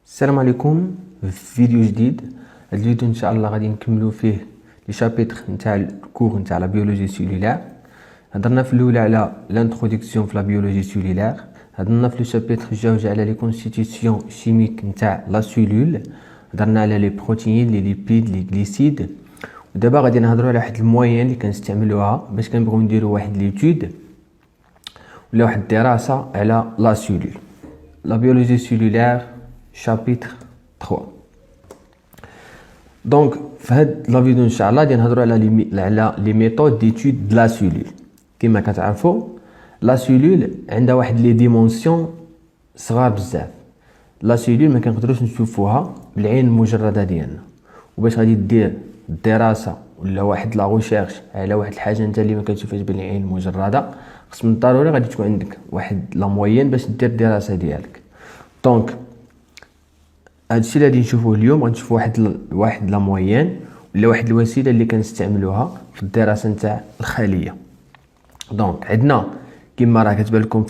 السلام عليكم. في فيديو جديد. هذا الفيديو ان شاء الله غادي نكملوا فيه لي شابيتر نتاع الكور نتاع لا بيولوجي سيلولار. هضرنا في الاولى على لانتروداكسيون في لا بيولوجي سيلولار، هضرنا في لو شابيتر الجوج على لي كونستيتيسيون شيميك نتاع لا سيلول، هضرنا على لي بروتيين لي ليبيد لي غليسيد. ودابا غادي نهضروا على واحد الموين اللي كنستعملوها باش كنبغيو نديروا واحد ليتود ولا واحد الدراسه على لا سيلول. لا بيولوجي سيلولار chapitre 3. Donc في هاد لا فيديو ان شاء الله غادي نهضروا على لي ميثود ديتود د لا سيلول. كما كتعرفوا لا سيلول عندها واحد لي ديمونسيون صغار بزاف. لا سيلول ما كنقدروش نشوفوها بالعين المجرده ديالنا، وباش غادي دير دراسه ولا واحد لا ريشيرش على واحد الحاجه انت اللي ما كتشوفهاش بالعين المجرده، خص من الضروري غادي تكون عندك واحد لا موين باش دير الدراسه ديالك. دونك هادشي اللي غادي نشوفوه اليوم، غنشوفوا واحد لا موين ولا واحد الوسيله اللي كنستعملوها في الدراسه نتاع الخليه. دونك عندنا كما راه كتبان لكم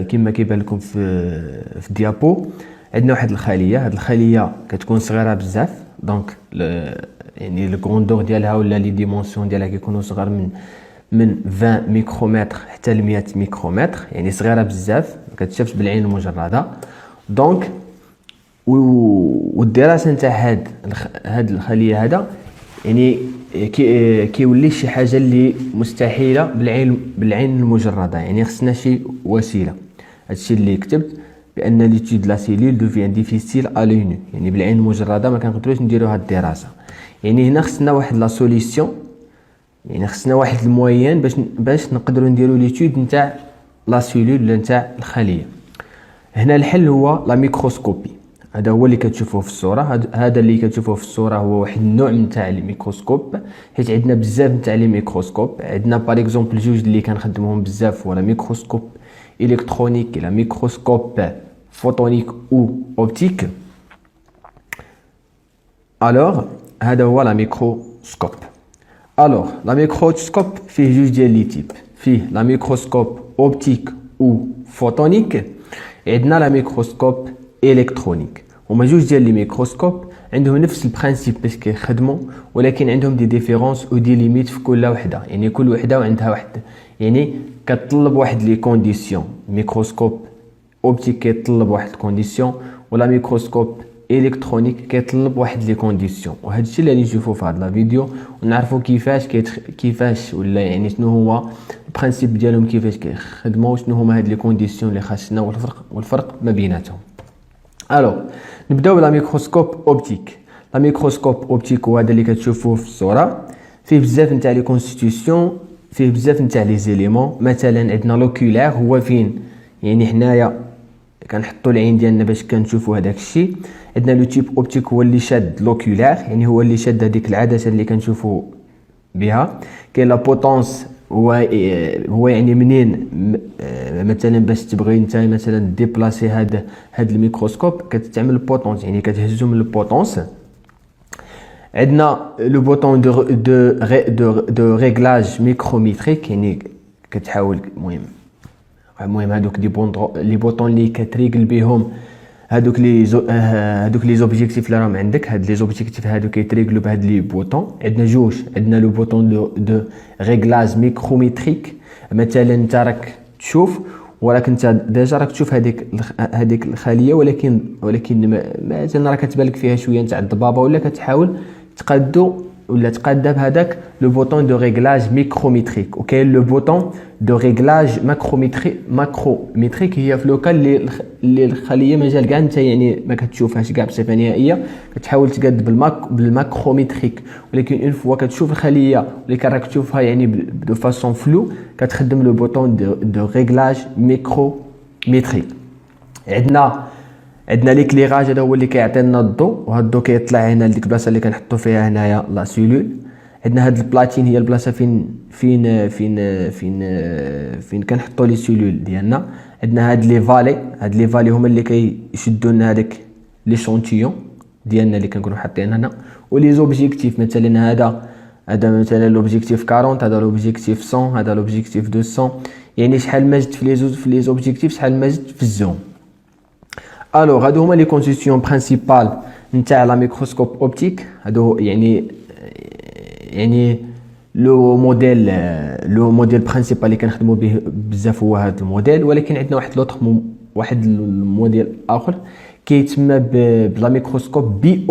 كما كيبان لكم في الديابو، عندنا واحد الخليه. هاد الخليه كتكون صغيره بزاف، دونك يعني الكروندور ديالها ولا لي ديمونسيون ديالها كيكونوا صغار من 20 ميكرومتر حتى ل 100 ميكرومتر، يعني صغيره بزاف ما كتشافش بالعين المجرده. دونك والدراسه نتاع هاد الخليه هذا يعني كيولي شي حاجه اللي مستحيله بالعين المجرده، يعني خصنا شي وسيله. هادشي اللي كتبت بان ليتود لا سيلول دوفيان ديفيسيل ا لوي نو، يعني بالعين المجرده ما كنقدروش نديروا هاد الدراسه. يعني هنا خصنا واحد لا سوليسيون، يعني خصنا واحد الموين باش نقدروا نديروا ليتود نتاع لا سيلول ولا نتاع الخليه. هنا الحل هو لا ميكروسكوبي. هذا هو اللي كتشوفوه في الصوره. هذا اللي كتشوفوه في الصوره هو واحد النوع نتاع الميكروسكوب، حيت عندنا بزاف نتاع لي ميكروسكوب. عندنا باغ اكزومبل جوج اللي كنخدموهم بزاف، ولا ميكروسكوب الكترونيك ولا ميكروسكوب فوتونيك او اوبتيك. الوغ هذا هو لا ميكروسكوب. الوغ لا ميكروسكوب فيه جوج ديال لي تيب، فيه لا ميكروسكوب اوبتيك او فوتونيك، عندنا لا ميكروسكوب الكترونيك. هما جوج ديال لي ميكروسكوب عندهم نفس البرانسيپ باش كيخدموا، ولكن عندهم دي ديفيرونس او دي ليميت في كل وحده. يعني كل وحده وعندها واحد، يعني كتطلب واحد لي كونديسيون. ميكروسكوب اوبتيك كيطلب واحد الكونديسيون، ولا ميكروسكوب الكترونيك كيطلب واحد لي كونديسيون. وهذا الشيء اللي نشوفوه في هذا الفيديو، ونعرفوا كيفاش ولا يعني شنو هو البرانسيپ ديالهم، كيفاش كيخدموا، شنو هما هاد لي كونديسيون اللي خاصنا والفرق ما بيناتهم. الو نبداو بلا ميكروسكوب اوبتيك. لا ميكروسكوب اوبتيك هو هذا اللي كتشوفوه في الصوره، فيه بزاف نتاع لي كونستيتيوشن، فيه بزاف نتاع لي زيليمون. مثلا عندنا لوكولار، هو فين يعني حنايا كنحطوا العين ديالنا باش كنشوفوا هذاك الشيء. عندنا لو تيب اوبتيك هو اللي شاد لوكولار، يعني هو اللي شاد هذيك العدسه اللي كنشوفوا بها. كاين لا بوتونس، هو يعني منين مثلا باش تبغي انت مثلا ديبلاسي هاد الميكروسكوب كتستعمل البوتونس، يعني كتهزو من البوتونس. عندنا لو بوطون دو ريغلاج ميكروميتريك، يعني كتحاول المهم هادوك لي بوطون اللي كتريغل بهم هادوك لي زوبجيكتيف اللي راهم عندك. هاد لي زوبجيكتيف هادو كيتريغلو بهاد لي بوطون. عندنا جوج، عندنا لو بوطون دو ريغلاج ميكروميتريك. مثلا انت راك تشوف، ولكن انت ديجا راك تشوف هذيك الخليه، ولكن مثلا راك كتبان لك فيها شويه نتاع الضبابه، ولا كتحاول تقاد بهذاك لو بوطون دو ريغلاج ميكروميتريك. وكاين لو بوطون دو ريغلاج ماكروميتريك، هي في لوكال اللي الخليه مازال كاع انت يعني ما كتشوفهاش كاع بصفه نهائيه، كتحاول تقاد بالماكروميتريك. ولكن اون فوا كتشوف الخليه اللي راك تشوفها يعني دو فاسون فلو، كتخدم لو بوطون دو ريغلاج ميكروميتريك. عندنا ليكليراج، هذا هو اللي كيعطينا الضوء، وهذا الضوء كيطلع هنا لديك البلاصه اللي كنحطوا فيها هنايا لا سيلول. عندنا هاد البلاتين، هي البلاصه فين كنحطوا لي سيلول ديالنا. عندنا هاد لي فالي هما اللي كيشدوا لنا هذاك لي شونتيون ديالنا اللي كنكونوا حاطين هنا. ولي زوبجيكتيف، مثلا هذا مثلا لوبجيكتيف 40، هذا لوبجيكتيف 100، هذا لوبجيكتيف 200، يعني شحال ما زدت في لي زوبجيكتيف شحال ما زدت في الزوم. الوغ هادو هما لي كونستيتيون برينسيبال نتاع لا ميكروسكوب اوبتيك. هادو يعني لو موديل برينسيبال اللي كنخدموا به بزاف هو هذا الموديل، ولكن عندنا واحد الموديل اخر كيتسمى بلا ميكروسكوب بي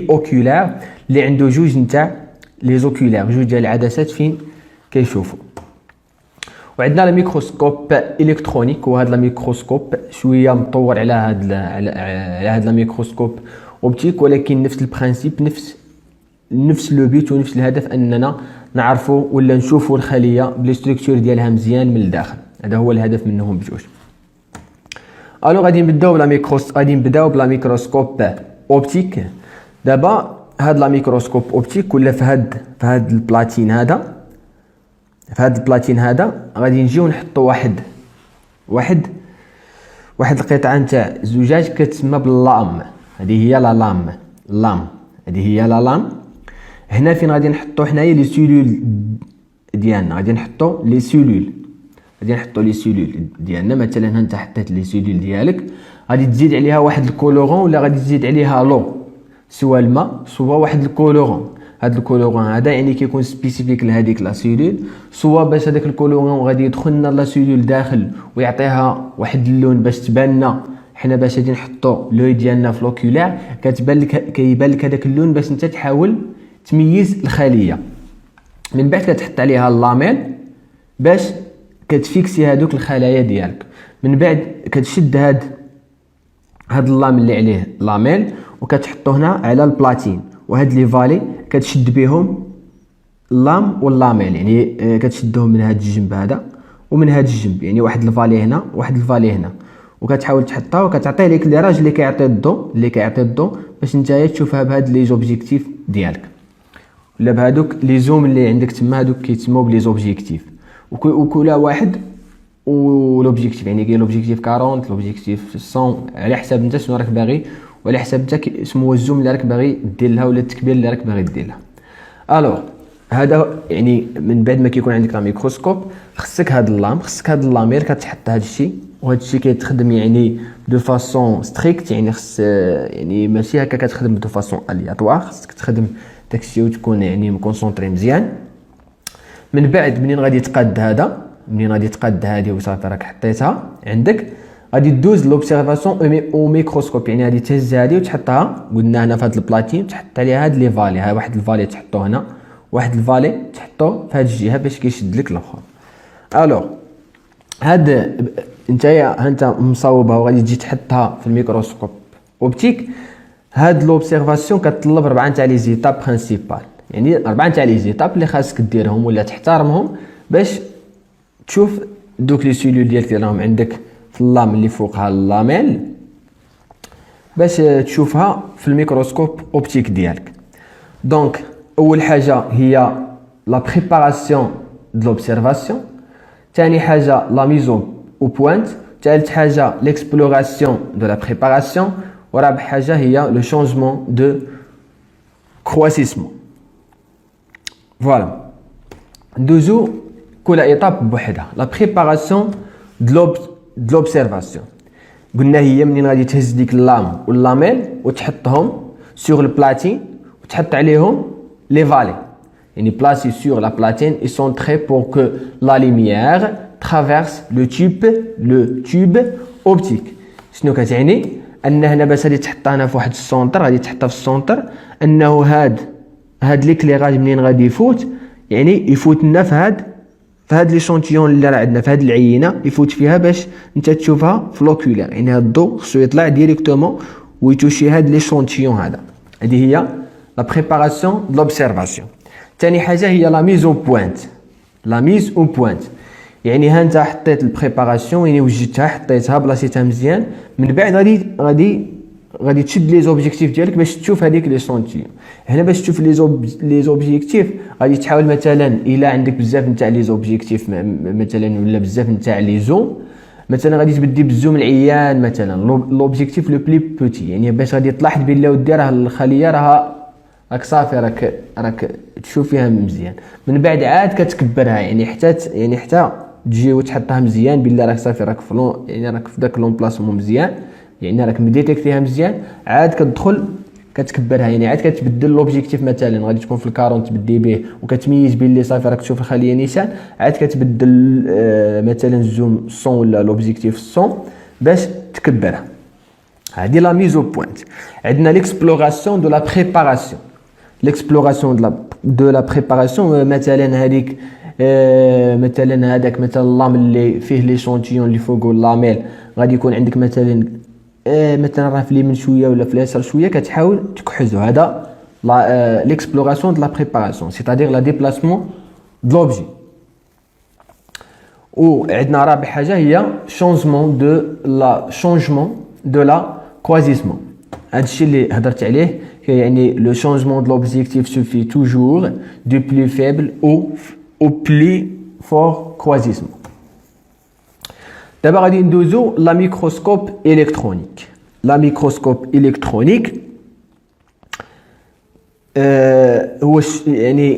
اوكولار اللي عنده جوج نتاع لي زوكولار، جوج ديال العدسات فين كيشوفوا. وعندنا الميكروسكوب الكترونيك، وهذا الميكروسكوب شويه مطور على هذا الميكروسكوب اوبتيك، ولكن نفس البرانسيب نفس لو بيت ونفس الهدف اننا نعرفوا ولا نشوفوا الخليه بلي ستركتور ديالها مزيان من الداخل. هذا هو الهدف منهم بجوج. الو غادي نبداو بلا ميكروسكوب اوبتيك. دابا هاد لا ميكروسكوب اوبتيك ولا في هاد البلاتين هذا غادي نجيو نحطوا واحد القطعه نتاع زجاج كتسمى باللام. هذه هي لام هذه هي لا لام. هنا فين غادي نحطوا حنايا لي سيلول ديالنا، غادي نحطوا لي سيلول ديالنا. مثلا انت حطيت لي سيلول ديالك، غادي تزيد عليها واحد الكولورون ولا غادي تزيد عليها لو، سواء الماء سواء واحد الكولورون. هذا الكولورون هذا يعني كيكون سبيسيفيك لهذيك لا سيلول، سواء باش هذاك الكولورون غادي يدخل لنا لا سيلول داخل ويعطيها واحد اللون باش تبان لنا حنا باش غادي نحطوا لوي ديالنا في لوكولار، كيبان لك هذاك اللون باش انت تحاول تميز الخليه. من بعد كتحط عليها اللاميل باش كتفيكسي هذوك الخلايا ديالك. من بعد كتشد هاد اللام اللي عليه لاميل وكتحطو هنا على البلاتين، وهاد لي فالي كتشد بهم اللام واللاميل، يعني كتشدهم من هاد الجنب هذا ومن هاد الجنب، يعني واحد الفالي هنا واحد الفالي هنا، وكتحاول تحطها وكتعطيه ليك ليراج اللي كيعطي الضوء باش نتايا تشوفها بهاد لي زوبجيكتيف ديالك ولا بهادوك لي زوم اللي عندك تما. هادوك كيتسموا بلي زوبجيكتيف، وكل واحد ولوبجيكتيف، يعني كاين لوبجيكتيف 40 لوبجيكتيف 100 على حساب انت شنو راك باغي، وعلى حساب انت شنو الزوم اللي راك باغي دير لها ولا التكبير اللي راك باغي دير لها. الوغ هذا يعني من بعد ما كيكون عندك لا ميكروسكوب خصك هاد اللامير كتحط هاد الشيء، وهاد الشيء كيتخدم يعني دو فاسون ستريكت، يعني خص يعني ماشي هكا كتخدم دو فاسون الياتوار، خصك تخدم داكشي وتكون يعني مكونسونطري مزيان. من بعد منين غادي تقاد هذه وصافي راك حطيتها عندك، غادي دوز لوبسيرفاسيون او ميكروسكوب، يعني غادي تهز هذه وتحطها قلنا هنا في هذا البلاتين، تحط عليها هاد لي فالي، ها واحد الفالي تحطو هنا واحد الفالي تحطو في هاد الجهه باش كيشد لك الاخر. الوغ هاد انت مصاوبها وغادي تجي تحطها في الميكروسكوب اوبتيك. هاد لوبسيرفاسيون كتطلب 4 تاع لي زيتاب برينسيبال، يعني 4 تاع لي زيتاب اللي خاصك ديرهم ولا تحترمهم باش تشوف دوك لي سيلول ديالك راهم عندك في اللام اللي فوقها اللاميل باش تشوفها في الميكروسكوب اوبتيك ديالك. دونك اول حاجه هي لا بريباراسيون د لوبسيرفاسيون، ثاني حاجه لا ميزون او بوينت، ثالث حاجه ليكسبلوراسيون دو لا بريباراسيون، ورابع حاجه هي لو شونجمون دو كرواسيسمون. فوالا ندوزو كل ايطاب بوحدها. لا بريباراسيون د لوبسيرفاسيون قلنا هي منين غادي تهز ديك اللام واللاميل وتحطهم سور البلاتين وتحط عليهم les valets, يعني placés sur la platine et centrés pour que la lumière traverse le tube optique. شنو كتعني؟ ان هنا باش غادي تحطها هنا في واحد السونتر، غادي تحطها في السونتر، انه هاد ليكليراج منين غادي يفوت، يعني يفوت لنا في هاد لي شونتيون اللي راه عندنا في هاد العينه، يفوت فيها باش انت تشوفها في لوكولار، يعني هاد الضوء خصو يطلع ديريكتومون ويتوشي هاد لي شونتيون هذا. هذه هي la préparation de l'observation. ثاني حاجه هي la mise au point. يعني ها انت حطيت البريباراسيون، يعني وجدتها حطيتها بلاصيتها مزيان، من بعد غادي تشد لي زوبجيكتيف ديالك باش تشوف هذيك لي شونتيون. هنا باش تشوف لي زوبجيكتيف غادي تحاول مثلا الا عندك بزاف نتاع لي زوبجيكتيف مثلا ولا بزاف نتاع لي زوم، مثلا غادي تبدي بالزوم العيان مثلا لوبجيكتيف لو بلي بوتي، يعني باش غادي تلاحظ بلي ودي راه الخليه راك صافي راك تشوف فيها مزيان. من بعد عاد كتكبرها، يعني حتى تجي وتحطها مزيان بلا راك صافي راك في داك لون بلاسمون مزيان، يعني راك مديتيكتيها مزيان، عاد كتدخل كتكبرها، يعني عاد كتبدل لوبجيكتيف. مثلا غادي تكون في الكارون تبدي به وكتميز بلي صافي راك تشوف الخليه نيشان، عاد كتبدل مثلا الزوم 100 ولا لوبجيكتيف 100 باش تكبرها. هذه لا ميز او بوينت. عندنا ليكسبلوراسيون دو لا بريباراسيون. ليكسبلوراسيون دو لا بريباراسيون مثلا هذيك مثلا هذاك مثلا اللام اللي فيه لي شونتيون اللي فوق اللاميل، غادي يكون عندك مثلا مثلا راه في اليمين شويه ولا في اليسار شويه، كتحاول تكحزو. هذا ليكسبلوراسيون دو لا بريباراسيون، سيتادير لا ديبلاسمون د لوبجي. وعندنا رابع حاجه هي شونجمون دو لا كوازيسمون. هذا الشيء اللي هضرت عليه، يعني لو شونجمون د لوبجيكتيف سوفي توجور دو بلو فيبل او بلو فور كوازيسمون. دابا غادي ندوزو لا ميكروسكوب الكترونيك. لا ميكروسكوب الكترونيك هو يعني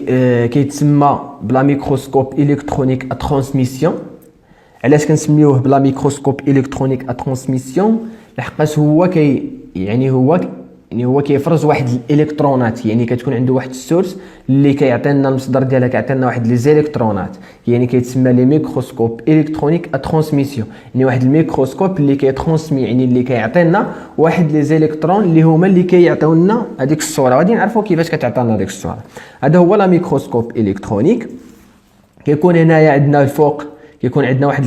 كيتسمى بلا ميكروسكوب الكترونيك ا ترانسميسيون. علاش كنسميوه بلا ميكروسكوب الكترونيك ا ترانسميسيون؟ لحقاش هو هو كيفرز واحد الالكترونات، يعني كتكون عنده واحد السورس اللي كيعطينا المصدر ديالها، كيعطينا واحد لي زيليكترونات، يعني كيتسمى لي ميكروسكوب الكترونيك ا ترانسميسيون، يعني واحد الميكروسكوب اللي كيترانسمي، يعني اللي كيعطينا واحد لي زيليكترون اللي هما اللي كيعطيونا هذيك الصوره. غادي نعرفوا كيفاش كتعطينا هذيك الصوره. هذا هو لا ميكروسكوب الكترونيك. كيكون هنايا عندنا الفوق كيكون عندنا واحد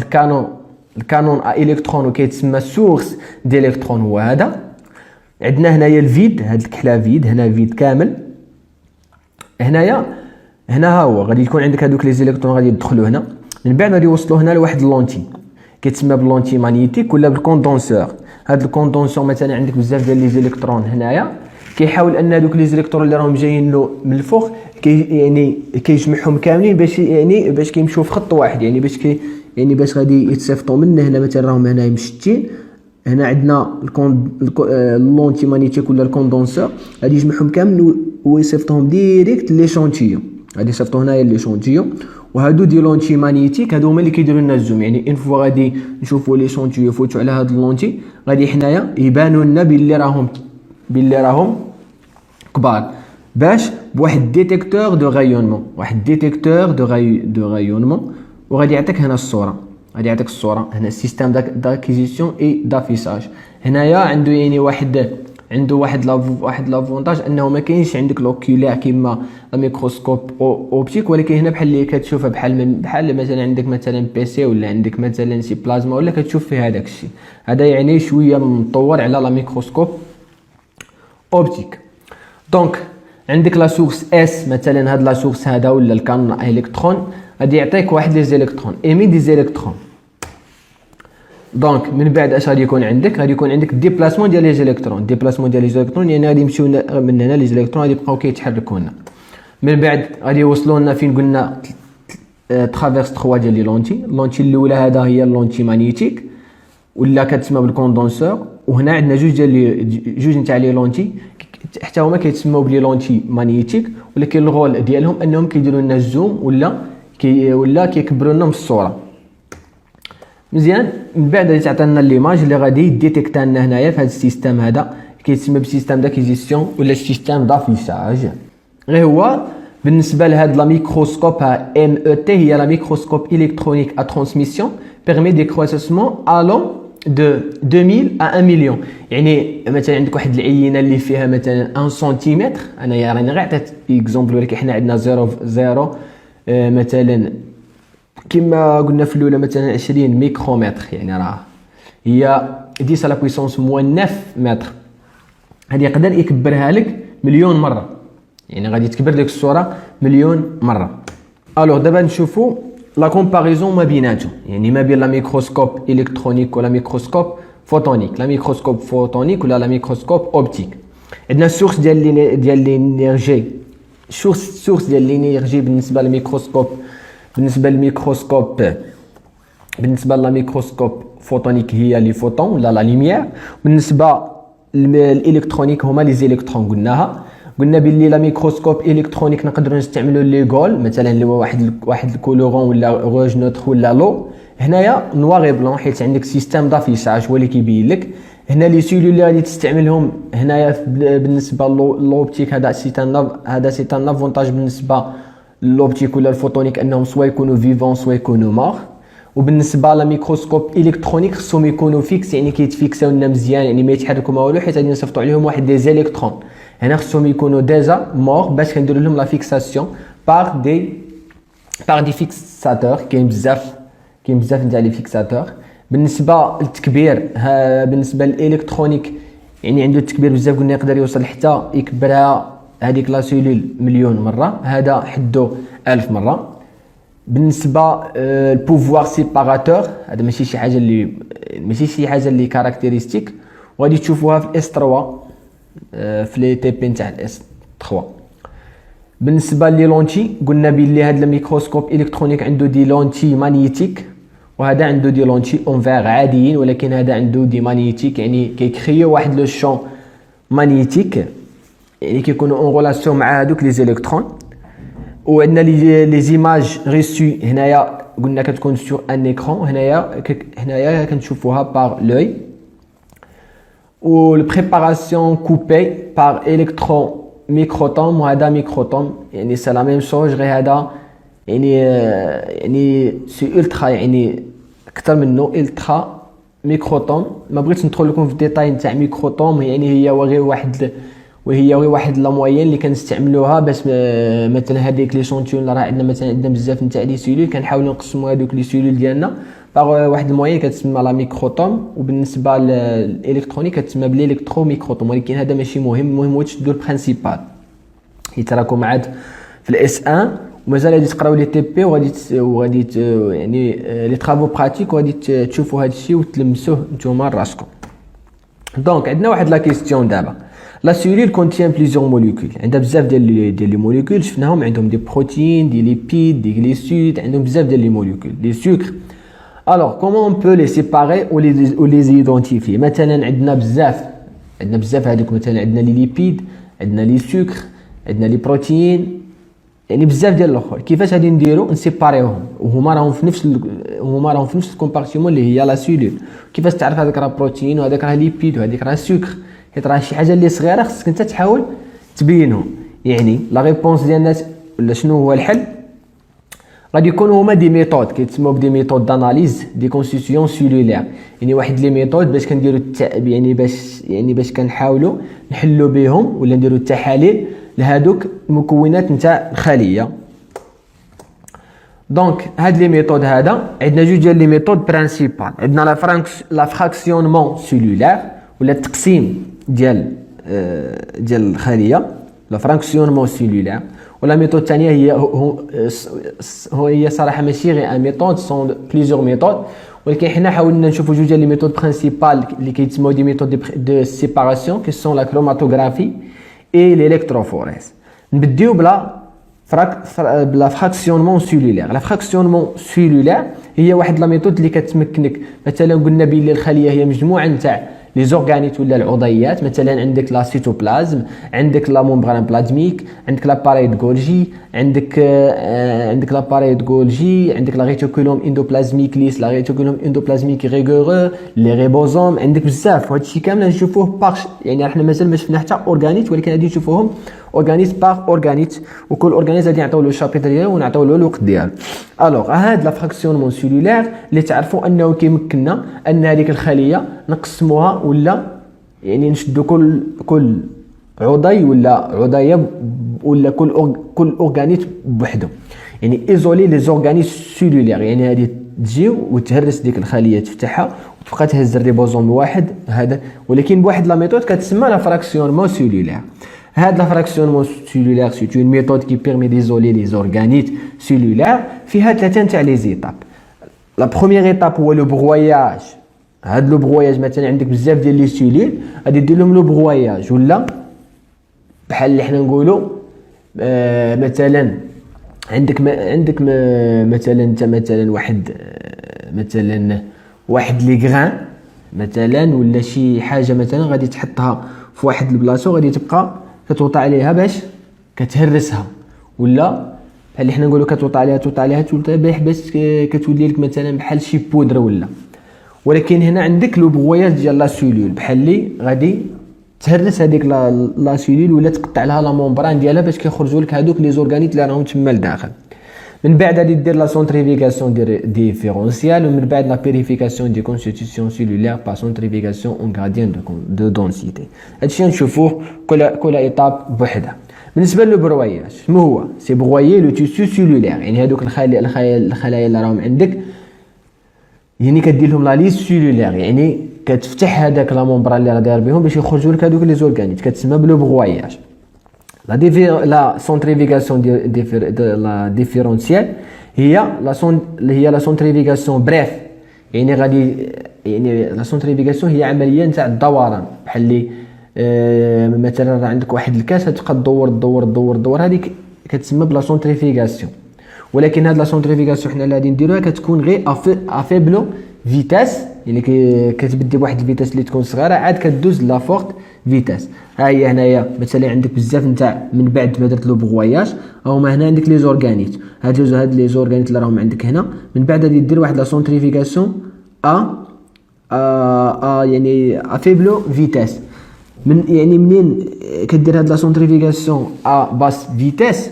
الكانون ا الكترون وكيتسمى سورس ديليكترون، هو هذا. عندنا هنايا الفيد، هاد الكحله فيد، هنا فيد كامل. هنا ها هو غادي يكون عندك هذوك لي زيليكترون غادي يدخلوا هنا، من بعد غادي يوصلوا هنا لواحد اللونتي كيتسمى باللونتي مانيتيك ولا بالكوندونسور. هاد الكوندونسور مثلا عندك بزاف ديال لي زيليكترون هنايا، كيحاول ان هذوك لي زيليكترون اللي راهم جايين له من الفوق يعني كيجمعهم كاملين باش كيمشيو في خط واحد، يعني باش غادي يتصيفطوا منه. هنا مثلا راهم هنا مشتين، هنا عندنا اللونتي مانيتيك ولا الكوندونسور، غادي يجمعهم كامل ويصيفطهم ديريكت لي شونتيون. غادي يصيفطوا هنايا لي شونتيون، وهادو دي لونتي مانيتيك هادو هما اللي كيديروا لنا الزوم. يعني ان فوا غادي نشوفوا لي شونتيون يفوتوا على هاد اللونتي، غادي حنايا يبانوا لنا باللي راهم كبار، باش بواحد ديتيكتور دو غايونمون، دو غايونمون، وغادي يعطيك هنا الصوره. غادي يعطيك الصوره هنا سيستيم داكيزيسيون اي دافيساج. هنايا عنده يعني واحد لافونتاج انه ما كاينش عندك لوكيولير كيما لا ميكروسكوب اوبتيك، ولكن هنا بحال اللي كتشوفها بحال مثلا عندك مثلا بيسي ولا عندك مثلا سي بلازما ولا كتشوف فيه هذاك الشيء. هذا يعني شويه مطور على لا ميكروسكوب اوبتيك. دونك عندك لا سورس اس، مثلا هاد لا سورس هذا ولا الكانون الكترون غادي يعطيك واحد لي زيليكترون ايمي دي زيليكترون. دونك من بعد اش غادي يكون عندك؟ غادي يكون عندك ديبلاسمون ديال لي زيليكترون، يعني غادي يمشيو من هنا لي زيليكترون غادي يبقاو كيتحركوا لنا. من بعد غادي يوصلوا لنا فين قلنا ترافيرس 3 ديال لي لونتي الاولى هذا هي اللونتي مانيتيك ولا كتسمى بالكوندونسور، وهنا عندنا جوج نتاع لي لونتي حتى هما كيتسموا بلي لونتي مانيتيك، ولكن الغول ديالهم انهم كيديروا لنا الزوم ولا كيكبروا لنا من الصوره مزيان. من بعد غادي تعطينا ليماج اللي غادي يديتيكتا لنا هنايا في هذا السيستم، هذا كيتسمى بسيستم داكيزيسيون ولا سيستم دافيشاج. غير هو بالنسبه لهاد لا ميكروسكوب ام او تي، هي لا ميكروسكوب الكترونيك ا ترانسميسيون بيرمي دي كرويسمون الون دو 2000 à 1 مليون. يعني مثلا عندك واحد العينه اللي فيها مثلا 1 سنتيمتر، انا راني غير عطيت اكزومبل، ولكن حنا عندنا 0 مثلا كما قلنا في الاولى مثلا 20 ميكرومتر، يعني راه هي 10 على بويسونس -9 متر. هذه يقدر يكبرها لك مليون مره، يعني غادي تكبر لك الصوره مليون مره. الوغ دابا نشوفوا لا كومباريزون ما بيناتهم، يعني ما بين لا ميكروسكوب الكترونيك ولا ميكروسكوب فوتونيك، لا ميكروسكوب فوتونيك ولا لا ميكروسكوب اوبتيك. عندنا السورس ديال الانرجي، السورس ديال الانرجي بالنسبه للميكروسكوب بالنسبه للميكروسكوب فوتونيك هي لي فوتون ولا لا ليميير. بالنسبه للالكترونيك هما لي زيليكترون. قلنا باللي لا ميكروسكوب الكترونيك نقدروا نستعملوا لي غول، مثلا اللي هو واحد الكولورون ولا روج نوتر ولا لو. هنايا نوار اي بلون حيت عندك سيستم دافيشاج هو اللي كيبين لك. هنا لي سيلول اللي غادي تستعملهم هنايا بالنسبه للوبتيك، هذا سي ان افونتاج بالنسبه للوبتيك ولا الفوتونيك، انهم سوا يكونوا فيفون سوا يكونوا مور. وبالنسبه للميكروسكوب الكترونيك خصهم يكونوا فيكس، يعني كيتفيكساو لنا مزيان، يعني ما يتحركوا ما والو، حيت غادي نصيفطوا عليهم واحد دي زيليكترون. هنا خصهم يكونوا ديجا مور باش كنديروا لهم لا فيكساسيون باغ دي فيكساتور. كاين بزاف نتاع لي فيكساتور. بالنسبه للتكبير، بالنسبه للالكترونيك يعني عنده التكبير بزاف، قلنا يقدر يوصل حتى يكبرها هذيك لا سيلول مليون مره، هذا حدو 1000 مره. بالنسبه البوفوار سيباراتور، هذا ماشي شي حاجه اللي كاركتيرستيك، وغادي تشوفوها في الاس 3 في لي تي بي نتاع الاس 3. بالنسبه لي لونتي، قلنا بلي هذا الميكروسكوب الكترونيك عنده دي لونتي مانيتيك، وهذا عنده دي لونتي اونفير عاديين، ولكن هذا عنده دي مانيتيك، يعني كيكريو واحد لو شون مانيتيك، يعني كيكونوا اون غولاسيون مع هذوك لي زيليكترون. وعندنا لي زيماج ريسو، هنايا قلنا كتكون سور ان ايكرون، هنايا كنشوفوها باغ لوي. و البريباراسيون كوبي باغ الكترون ميكروتوم، وهذا ميكروتوم، يعني سي لا ميم شوز، غير هذا يعني سي الترا، يعني اكثر منه الترا ميكروتوم. ما بغيتش ندخل لكم في الديتاي نتاع ميكروتوم، يعني هي غير واحد لا موين اللي كنستعملوها باش مثلا هذيك لي شونتيون اللي راه عندنا، مثلا عندنا بزاف نتاع لي سيلول، كنحاولوا نقسموا هذوك لي سيلول ديالنا باغ واحد الموين كتسمى لا ميكروتوم. وبالنسبه للالكترونيك كتسمى بالالكترو ميكروتوم، ولكن هذا ماشي مهم، المهم هو تشدوا البرينسيبال حيت راكم عاد في الاس 1 ومازال غادي تقراو لي تي بي، وغادي يعني لي طرافو براتيك، وغادي تشوفوا هذا الشيء وتلمسوه نتوما راسكم. دونك عندنا واحد لا كيستيون دابا، لا سيلول كونتيان بليزيور موليكول، عندها بزاف ديال لي موليكول شفناهم، عندهم دي بروتين، دي ليبيد، دي غليسيد، عندهم بزاف ديال لي موليكول، دي سكر. Alors, comment on peut les séparer ou les identifier? مثلا عندنا بزاف هذوك، مثلا عندنا لي ليبيد، عندنا لي سكر، عندنا لي بروتين، يعني بزاف ديال الاخر. كيفاش غادي نديرو نسيباريوهم وهما راهم في نفس الكومبارتيمون اللي هي لا سيلول؟ كيفاش تعرف هذاك راه بروتين وهذاك راه ليبيد وهذيك راه سكر؟ حيت راه شي حاجه اللي صغيره خصك انت تحاول تبينهم. يعني لا ريبونس ديال الناس ولا شنو هو الحل؟ غادي يكونوا هما دي ميثود كيتسموا بدي ميثود داناليز دي كونستيتيون سيلولير، يعني واحد لي ميثود باش كنديروا باش كنحاولوا نحلوا بهم ولا نديروا التحاليل لهذوك المكونات نتاع الخليه. دونك هاد لي ميثود هذا عندنا جوج ديال لي ميثود برينسيبال، عندنا لا فراكسيونمون سيلولير ولا التقسيم ديال الخليه، لا فراكسيونمون سيلولير. ولا ميثود الثانيه هي صراحه ماشي غير ان ميثود، سون بليزيور ميثود، ولكن حنا حاولنا نشوفوا جوج ديال لي ميثود برينسيبال اللي كيتسموا دي ميثود دو سيباراسيون كي سون لا كروماتوغرافي اي الالكتروفوريز. نبديو بلا فراكسيونمون سيلولير. لا فراكسيونمون سيلولير هي واحد لا ميثود اللي كتمكنك، مثلا قلنا بلي الخليه هي مجموعه نتاع لي زورغانيت ولا العضيات، مثلا عندك لا سيتوبلازم، عندك لا ممبران بلازميك، عندك لاباري دو غولجي، عندك لاباري دو غولجي، عندك لا ريتيكولوم اندوبلازميك ليس، لا ريتيكولوم اندوبلازميك ريغورو، لي ريبوزوم، عندك بزاف. وهذا الشيء كامل نشوفوه باغ، يعني احنا مازال ما شفنا حتى اورغانيت، ولكن غادي نشوفوهم اورغانيت باغ اورغانيت، وكل اورغانيت غادي نعطيو له الشابيتر ديالو ونعطيو له الوقت ديالو. الوغ هاد لا فراكسيونمون سيلولير اللي تعرفوا انه كيمكننا ان هذيك الخليه نقسموها، ولا يعني نشدو كل عضي ولا عضيه ولا كل اورغانيت بوحده، يعني ايزولي لي زورغانيت سيلولير، يعني هذه تجي وتهرس ديك الخليه تفتحها وتبقى تهز الريبوزوم واحد هذا، ولكن بواحد لا ميثود كتسمى لا فراكسيونمون سيلولير. هاد لا فراكسيونمون سيلولير سي اون ميثود كي بيرمي ديزولي لي زورغانيت سيلولير. فيها ثلاثه تاع لي زيتاب. لا بروميير ايتاب هو لو بروياج. هاد لو بروياج مثلا عندك بزاف ديال لي سيلول غادي دير لهم لو بروياج، ولا بحال اللي حنا نقولوا مثلا عندك مثلا انت مثلا واحد لي غران مثلا ولا شي حاجه مثلا غادي تحطها في واحد البلاصه وغادي تبقى كتوطى عليها باش كتهرسها، ولا بحال اللي حنا نقولوا كتوطى عليها باش كتولي لك مثلا بحال شي بودره، ولكن هنا عندك لو بغوياج ديال لا سيلول بحال اللي غادي تهرس هذيك لا سيلول ولا تقطع لها لا ممبران ديالها باش كيخرجوا لك هذوك لي زورغانيت اللي راهم تما لداخل. من بعد غادي دير لا سونتريفيكاسيون ديفيرونسيال ومن بعد لا بيريفيكاسيون دي كونستيتيسيون سيلولير با سونتريفيكاسيون اون غراديان دو دونسيتي. هادشي نشوفوه كل ايطاب بوحدها. بالنسبه للبروياج شنو هو؟ سي برويي لو تيسو سيلولير، يعني هذوك الخلايا اللي راهم عندك يعني كدير لهم لا ليست سيلولير، يعني كتفتح هذاك لا ممبران اللي راه داير بهم باش يخرجوا لك هذوك لي زورغانيت، كتسمى بلو بروياج. لا سونتريفيكاسيون لا ديفيرونسيال هي لا سونتريفيكاسيون بريف، يعني غادي يعني لا سونتريفيكاسيون هي عمليه نتاع الدوران، بحال اللي مثلا راه عندك واحد الكاس تبقى تدور هذيك كتسمى بلا سونتريفيكاسيون. ولكن هاد لا سونتريفيكاسيون حنا اللي غادي نديروها كتكون غير افيبلو فيتاس، يعني كتبدي بواحد الفيتاس اللي تكون صغيره عاد كدوز لا فورت فيتاس. ها هي هنايا مثلا عندك بزاف نتاع من بعد ما درت لو بغواياج هما هنا عندك لي زورغانيت، هاد لي زورغانيت اللي راهم عندك هنا من بعد غادي دير واحد لا سونتريفيكاسيون يعني افيبلو فيتاس. يعني منين كدير هاد لا سونتريفيكاسيون باس فيتاس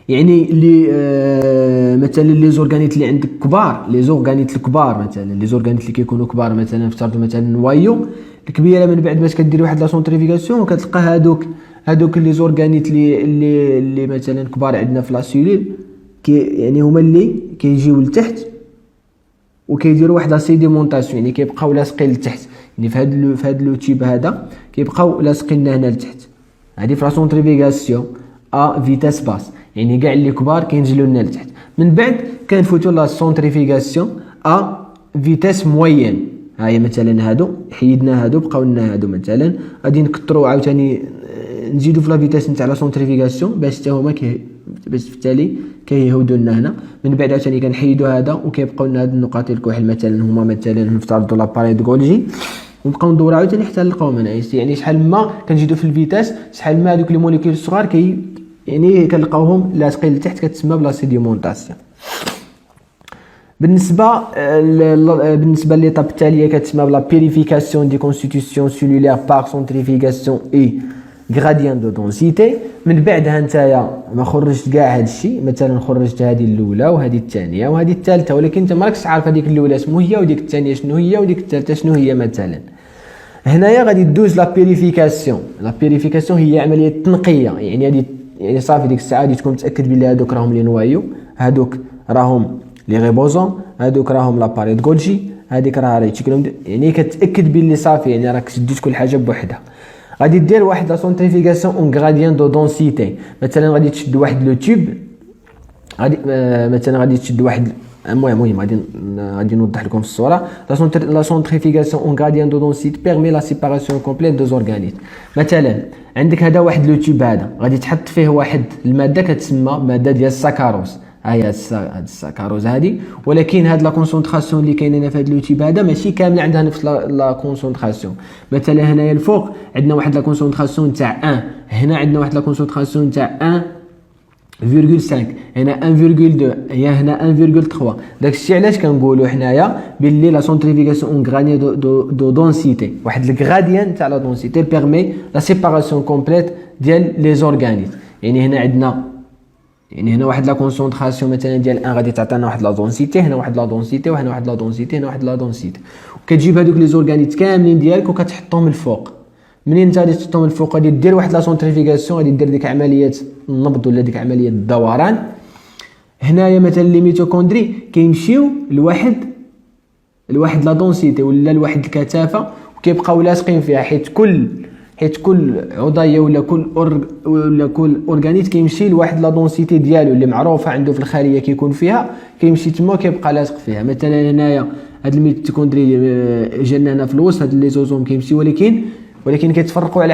يعني اللي مثلا لي زورغانيت اللي عندك كبار، لي زورغانيت الكبار مثلا لي زورغانيت اللي كيكونوا كبار مثلا افترضوا مثلا نوايو الكبيره، من بعد باش كدير واحد لا سونتريفيكاسيون وكتلقى هادوك لي زورغانيت اللي مثلا كبار عندنا في لا سيلول يعني هما اللي كيجيو لتحت وكيديروا واحد لا سيديمونطاسيون، يعني كيبقاو لاصقين لتحت، يعني في هاد لو تيب هذا كيبقاو لاصقين هنا لتحت. هادي في لا سونتريفيكاسيون فيتاس باس، يعني كاع اللي كبار كينزلوا لنا لتحت. من بعد كنفوتوا لا سونتريفيكاسيون فيتاس موين، ها هي مثلا هادو حيدنا هادو بقاو لنا هادو مثلا غادي نكثروا عاوتاني نزيدوا في لا فيتاس نتاع لا سونتريفيكاسيون باش حتى هما باش في التالي كيهودوا لنا هنا. من بعد عاوتاني كنحيدوا هذا وكيبقاو لنا هاد النقاط الكحل مثلا هما مثلا نفترضوا لاباري دو غولجي ونبقاو ندوروا عاوتاني حتى نلقاوهم هنا، يعني شحال ما كنزيدوا في الفيتاس شحال ما هذوك لي موليكول الصغار يعني كنلقاوهم لاصقين لتحت، كتسمى بلا سيديمونطاسيون. بالنسبه للإيطاب التاليه كتسمى بلا بيريفيكاسيون دي كونستيتيسيون سيلولير بار سونتريفيكاسيون اي غراديان دو دونسيتي. من بعدها نتايا ما خرجت كاع هذا الشيء، مثلا خرجت هذه الاولى وهذه الثانيه وهذه الثالثه، ولكن انت ما راكش عارف هذيك الاولى شنو هي وديك الثانيه شنو هي وديك الثالثه شنو هي. مثلا هنايا غادي دوز لا بيريفيكاسيون. لا بيريفيكاسيون هي عمليه تنقيه، يعني صافي ديك الساعه غادي تكون متاكد بلي هذوك راهم لي نوايو، هذوك راهم لي ريبوزون، هذوك راهم لاباري دو غولجي، هذيك راه ريتيكولوم، يعني كتاكد بلي صافي يعني راك شديت كل حاجه بوحدها. غادي دير واحد لا سونتريفيكاسيون اون غراديان دو دونسيتي، مثلا غادي تشد واحد لو تيوب، غادي مثلا غادي تشد واحد المهم غادي نوضح لكم في الصوره. لا سونتريفيكاسيون اون غراديان دو دونسيتي بيرمي لا سيباراسيون كومبليت دو زورغانيت. مثلا عندك هذا واحد لو تيوب هذا غادي تحط فيه واحد الماده كتسمى ماده ديال الساكاروز، هي الساكاروز هذه، ولكن هاد لا كونسونطراسيون اللي كاينه في هاد لو تيب هذا ماشي كامله عندها نفس لا كونسونطراسيون. مثلا هنايا الفوق عندنا واحد لا كونسونطراسيون تاع 1، هنا عندنا واحد لا كونسونطراسيون تاع 1.5، هنا 1.2، هي هنا 1.3. داكشي علاش كنقولوا حنايا باللي لا سونتريفيكاسيون اون غراديان دو دونسيتي، واحد الغراديان تاع لا دونسيتي بيرمي لا سيباراسيون كومبليت ديال لي زورغانيت. يعني هنا عندنا واحد لا كونسونطراسيون مثلا ديال 1 غادي تعطينا واحد لا دونسيتي، هنا واحد لا دونسيتي وهنا واحد لا دونسيتي، هنا واحد لا دونسيتي، وكتجيب هذوك لي زورغانيت كاملين ديالك وكتحطهم الفوق. منين انت غادي تحطهم الفوق غادي دير واحد لا سونتريفيكاسيون، غادي دير ديك عمليه النبض ولا ديك عمليه الدوران. هنايا مثلا لي ميتوكوندري كيمشيو لواحد لا دونسيتي ولا لواحد الكثافه وكيبقاو لاصقين فيها، حيت كل عضيه ولا كل اورغانيت كيمشي لواحد لا دونسيتي ديالو اللي معروفه عنده في الخليه كيكون فيها، كيمشي تما وكيبقى لاصق فيها. مثلا هنايا هاد الميتوكوندري جانا هنا في الوسط، هاد لي زوزوم كيمشي ولكن كيتفرقوا على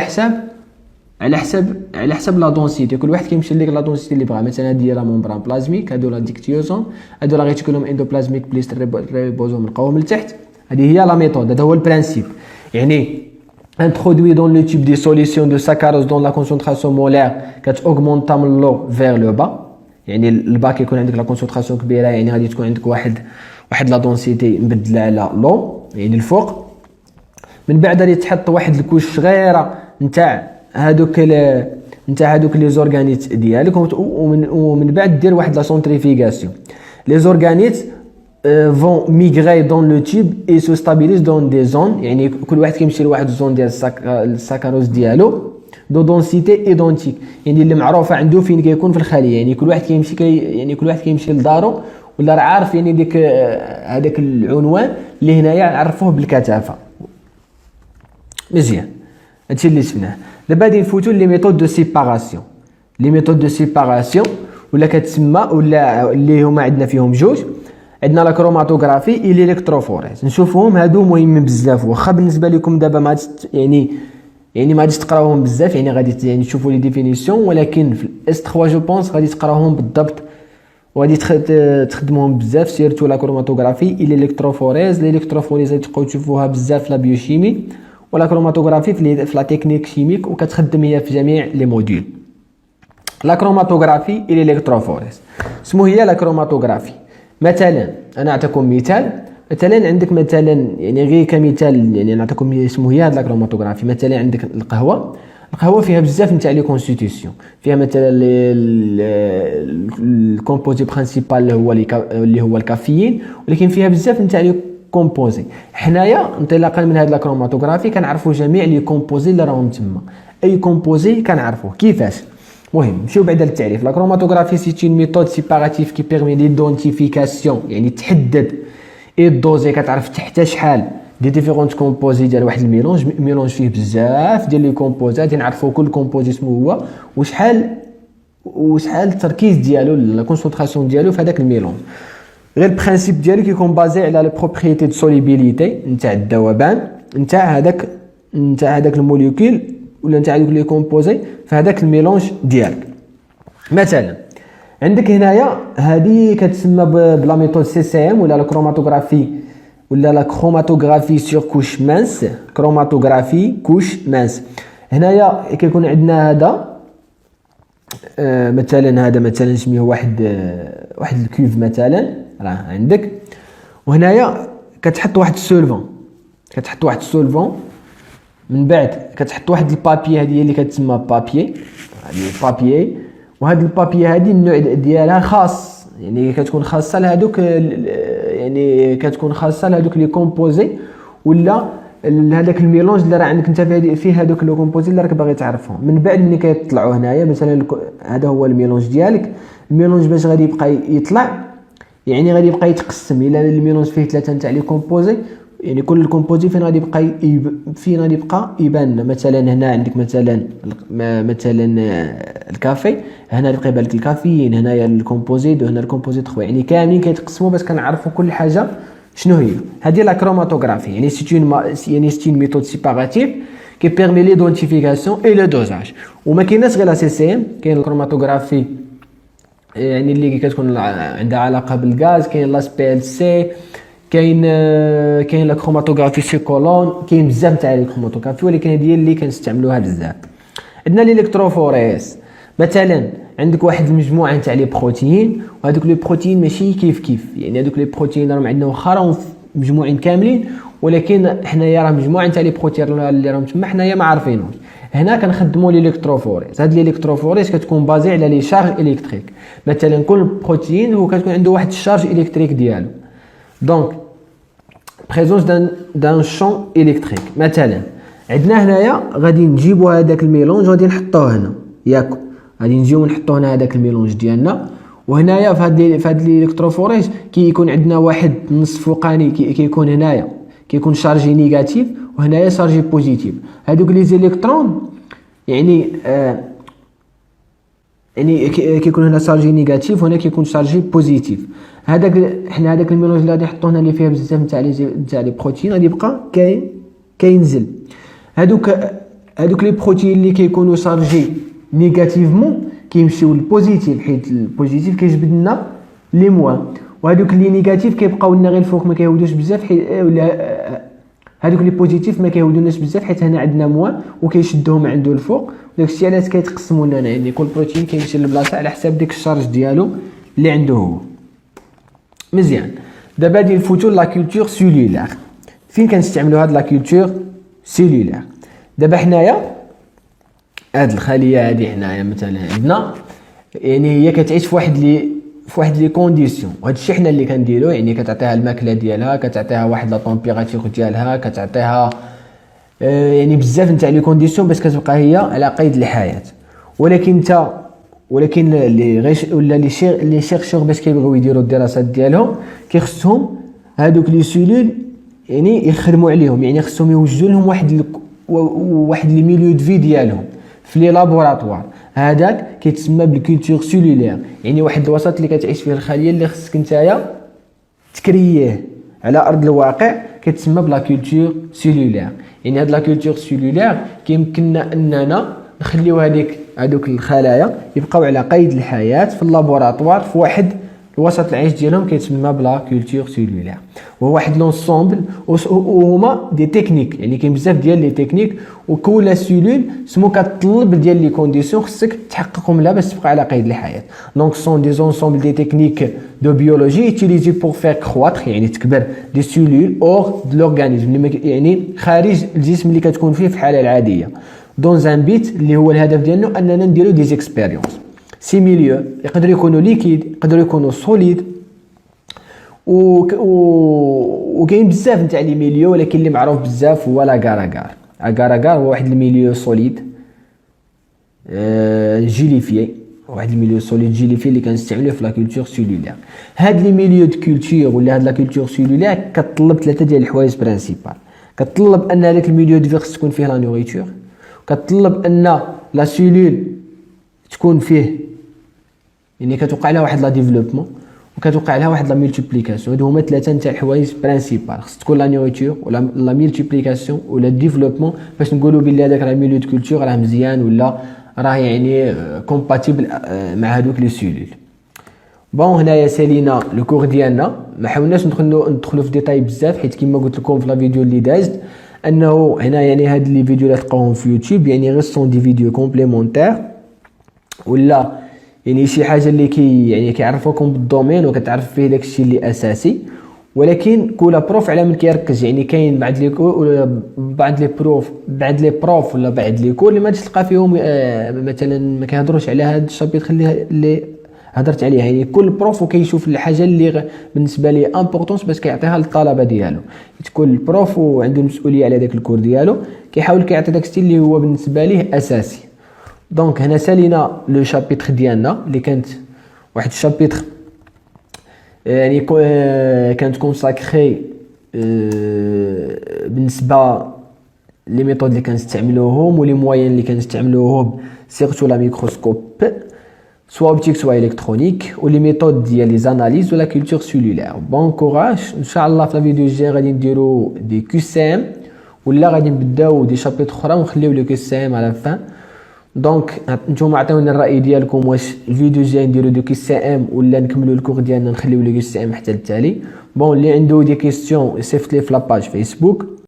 حسب لا دونسيتي، كل واحد كيمشي لديك لا دونسيتي اللي بغا. مثلا هادي راه ممبران بلازميك، هادو لا ديكتيوزوم، هادو لا ريتيكولوم اندوبلازميك بليس ريبوزوم نلقاوهم لتحت. هذه هي لا ميثود، هذا هو البرانسيب. يعني introduit dans le tube des solutions de saccharose dont la concentration molaire كتaugmente من لو vers le bas، يعني البا كيكون عندك لا كونسونطراسيون كبيره، يعني غادي تكون عندك واحد واحد لا دونسيتي مبدله على لو يعني الفوق. من بعد غادي تحط واحد الكوش صغيره نتاع هادوك لي زورغانيت ديالك، ومن بعد دير واحد لا سونتريفيغاسيون. لي زورغانيت vont migrer dans le tube et se stabilisent dans des zones، يعني كل واحد كيمشي لواحد الزون ديال الساكاروز ديالو دو دونسيتي ايدونتيك، يعني اللي معروفه عنده فين كيكون في الخليه. يعني كل واحد كيمشي لدارو ولا راه عارف يعني ديك هذاك العنوان اللي هنايا عرفوه بالكثافه. مزيان، هادشي اللي شفناه. دابا غادي نفوتوا لي ميثود دو سيباراسيون. لي ميثود دو سيباراسيون ولا كتسمى ولا اللي هما عندنا فيهم جوج. عندنا لا كروماتوغرافي اي الكتروفوريز. نشوفوهم هادو مهمين بزاف، واخا بالنسبه لكم دابا ما يعني ما غاديش تقراوهم بزاف، يعني غادي يعني تشوفوا لي ديفينيسيون، ولكن في الاس 3 جو بونس غادي تقراوهم بالضبط وغادي تخدموهم بزاف. سيرتو لا كروماتوغرافي اي الكتروفوريز. الالكتروفوريز تبقاو تشوفوها بزاف لا بيوشيمي، ولا كروماتوغرافي في لا تكنيك شيميك، وكتخدم هي في جميع لي موديول. لا كروماتوغرافي اي الكتروفوريز اسمو هي لا كروماتوغرافي. مثلا انا نعطيكم مثلا عندك مثلا يعني غير كمثال، يعني نعطيكم اسمه هي هاد لا كروماتوغرافي. مثلا عندك القهوه فيها بزاف نتاع لي كونستيتيوسيون. فيها مثلا الكومبوزي برينسيبال اللي هو الكافيين، ولكن فيها بزاف نتاع لي كومبوزي. حنايا انطلاقا من هاد لا كروماتوغرافي كنعرفوا جميع لي كومبوزي اللي راهم تما. اي كومبوزي كنعرفوه كيفاش. المهم نمشيو بعدا للتعريف. لا كروماتوغرافي سي اون ميثود سيباراتيف كي بيرمي ليدونتيفيكاسيون، يعني تحدد اي دوزي، كتعرف تحت شحال دي ديفيرونت كومبوزي ديال واحد الميلونج فيه بزاف ديال لي كومبوزات، نعرفوا كل كومبوزي اسمه هو وشحال التركيز ديالو لا كونسونطراسيون ديالو في هذاك الميلونج. غير البرينسيپ ديالو كيكون بازي على لي بروبريتي دو سوليبيليتي نتاع الذوبان نتاع هذاك الموليكول ولا نتاع دوك لي كومبوزي في هذاك الميلونج ديالك. مثلا عندك هنايا هذه كتسمى بلا ميثود سي سي ام ولا لا كروماتوغرافي ولا لا كروماتوغرافي سور كوش مانس. كروماتوغرافي كوش مانس. هنايا كيكون عندنا هذا مثلا نسميه واحد الكيوف مثلا راه عندك، وهنايا كتحط واحد السولفون، من بعد كتحط واحد البابي، هذه هي اللي كتسمى بابي. وهذا البابي هذه النوع ديالها خاص، يعني كتكون خاصه لهذوك لي كومبوزي ولا هذاك الميلونج اللي راه عندك انت فيه هذوك لو كومبوزي اللي راك باغي تعرفهم. من بعد ملي كيطلعوا هنايا مثلا هذا هو الميلونج ديالك. الميلونج باش غادي يبقى يطلع يعني غادي يبقى يتقسم الى الميلونج فيه 3 نتاع لي كومبوزي، يعني كل الكومبوزي فين غادي يبقى يبان. مثلا هنا عندك مثلا الكافي، هنا غادي يبان لك الكافيين، هنايا الكومبوزيت وهنا الكومبوزيت 3، يعني كاملين كيتقسموا باش كنعرفوا كل حاجه شنو هي. هذه لا كروماتوغرافي يعني سي اون ميثود سيباراتيف كي بيرمي ليدونتيفيكاسيون اي لو دوزاج. وما كايناش غير لا سي سي ام، كاين الكروماتوغرافي يعني اللي كتكون عندها علاقه بالغاز، كاين لاس بي ال سي، كاين لا كروماتوغرافي سيكولون، كاين بزاف تاع لي كروماتوغرافي، ولكن هذه هي اللي كنستعملوها بزاف. عندنا الالكتروفوريز. مثلا عندك واحد المجموعه تاع لي بروتين، وهذوك لي بروتين ماشي كيف يعني هذوك لي بروتين راهم عندنا واخا راهم مجموعين كاملين، ولكن حنايا راه مجموعه تاع لي بروتين اللي راهم تما حنايا ما عارفينوش. هنا كنخدموا الالكتروفوريز. هاد الالكتروفوريز كتكون بازي على لي شارج الكتريك. مثلا كل بروتين هو كتكون عنده واحد الشارج الكتريك ديالو، دونك بريزونس دان شون الكتريك. مثلا عندنا هنايا غادي نجيبوا هذاك الميلونج غادي نحطوه هنا ياك، غادي نجيو نحطوا هنا هذاك الميلونج ديالنا، وهنايا في هاد الالكتروفوريز كيكون عندنا واحد النص فوقاني كيكون هنايا كيكون شارجي نيجاتيف، وهنايا شارجي بوزيتيف. هادوك لي زيليكترون يعني كيكون هنا شارجي نيجاتيف وهنا كيكون شارجي بوزيتيف. حنا هذاك الميلونج اللي غادي نحطوه هنا اللي فيه بزاف نتاع لي بروتين غادي يبقى كينزل. هادوك لي بروتين اللي كيكونوا شارجي نيجاتيفمون كيمشيو للبوزيتيف، حيت البوزيتيف كيجبد لنا لي موان، وهادوك اللي نيجاتيف كيبقاو لنا غير الفوق ما كيهودوش بزاف، حيت هادوك لي بوزيتيف ما كيهودوناش بزاف حيت هنا عندنا موان وكيشدهم عنده الفوق. داكشي علاش كيتقسموا لنا، يعني كل بروتين كيمشي لبلاصه على حساب ديك الشارج ديالو اللي عنده هو. مزيان. دابا غادي نفوتو لا كولتور سيلولار. فين كنستعملوا هاد لا كولتور سيلولار؟ دابا حنايا هاد الخليه هادي حنايا مثلا عندنا يعني هي كتعيش في واحد لي كونديسيون، وهذا الشيء حنا اللي كنديرو، يعني كتعطيها الماكله ديالها، كتعطيها واحد لا طومبيراتور ديالها، كتعطيها يعني بزاف نتاع لي كونديسيون باش كتبقى هي على قيد الحياه. ولكن لي شيرشور باش كيبغيو يديروا الدراسات ديالهم كيخصهم هادوك لي سيلول يعني يخدموا عليهم، يعني خصهم يوجدوا لهم واحد لي ميليو دو في ديالهم في لي لابوراتوار. هذاك كيتسمى بالكولتور سيلولير، يعني واحد الوسط اللي كتعيش فيه الخليه اللي خصك نتايا تكرييه على ارض الواقع كتسمى بلا كولتور سيلولير. يعني هاد لا كولتور سيلولير كيمكننا اننا نخليو هذوك الخلايا يبقاو على قيد الحياه في اللابوراتوار في واحد الوسط العيش ديالهم كيتسمى بلا كولتور سيلولير. وهو واحد لونسومبل وهما دي تكنيك، يعني كاين بزاف ديال لي تكنيك، وكل سيلول سمو كتطلب ديال لي كونديسيون خصك تحققهم لها باش تبقى على قيد الحياه. دونك سون دي زونسومبل دي تكنيك دو بيولوجي يوتيليزي بور فير كرواتر، يعني تكبر دي سيلول اور دو لورغانيزم، يعني خارج الجسم اللي كتكون فيه في الحاله العاديه. دون زان بيت اللي هو الهدف ديالو اننا نديرو دي زيكسبيريونس. سي ميليو يقدروا يكونوا ليكيد، يقدروا يكونوا سوليد، وكاين بزاف نتاع لي ميليو، ولكن اللي معروف بزاف هو لاغاراغار. اغاراغار هو واحد الميليو سوليد جيليفي، واحد الميليو سوليد جيليفي اللي كنستعملوه في لا كولتور سيلولير. هاد لي ميليو دو كولتور ولا هاد لا كولتور سيلولير كتطلب ثلاثه ديال الحوايج برينسيبال. كتطلب ان هذاك الميليو دو فيغ تكون فيه لا نوريتور، كتطلب ان لا سيلول تكون فيه يعني كتوقع لها واحد لا ديفلوبمون، وكتوقع لها واحد لا مولتيبليكاسيون. هادو هما ثلاثه نتاع الحوايج برينسيبال. خص تكون لا نوريتور ولا لا مولتيبليكاسيون ولا ديفلوبمون باش نقولوا بلي هذاك راه ميليو دو كولتور راه مزيان ولا راه يعني كومباتيبل مع هادوك لي سيلول. بون هنايا سالينا لو كور ديالنا، ما حاولناش ندخلوا في ديتاي بزاف حيت كما قلت لكم في لا فيديو اللي دازت انه هنا يعني هاد لي فيديو اللي تلقاوهم في يوتيوب يعني غير سون دي فيديو كومبليمونتير ولا يعني شي حاجه اللي يعني كيعرفوكم بالدومين وكتعرف فيه داكشي اللي اساسي. ولكن كل بروف على من كيركز، يعني كاين بعض لي بروف ولا بعض لي كور اللي ما تلقى فيهم مثلا ما كيهضروش على هاد الشابيتر اللي هضرت عليها. يعني كل بروف وكيشوف الحاجه اللي بالنسبه ليه امبورطونس باش كيعطيها للطلبه ديالو. كل بروف وعنده المسؤوليه على داك الكور ديالو كيحاول كيعطي داكشي اللي هو بالنسبه ليه اساسي. دونك هنا سالينا لو شابيتر ديالنا اللي كانت واحد الشابيتر يعني كانت كونساكري بالنسبه لي ميثود اللي كنستعملوهم ولي موين اللي كنستعملوهم سيرتو لا ميكروسكوب سوا اوبتيك سوا الكترونيك ولي ميثود ديال لي زاناليز ولا كولتور سيلولير. بون كوراج ان شاء الله. في الفيديو الجاي غادي نديرو دي كيو سي ام ولا غادي نبداو دي شابيتر اخرى ونخليو لي كيو سي ام على فان. دونك نتوما عطيونا الراي ديالكم واش الفيديو الجاي نديرو دي كيو سي ام ولا نكملوا الكور ديالنا نخليو لي كيو سي ام حتى للتالي. بون اللي عنده دي كيستيون يصيفط لي في لاباج فيسبوك.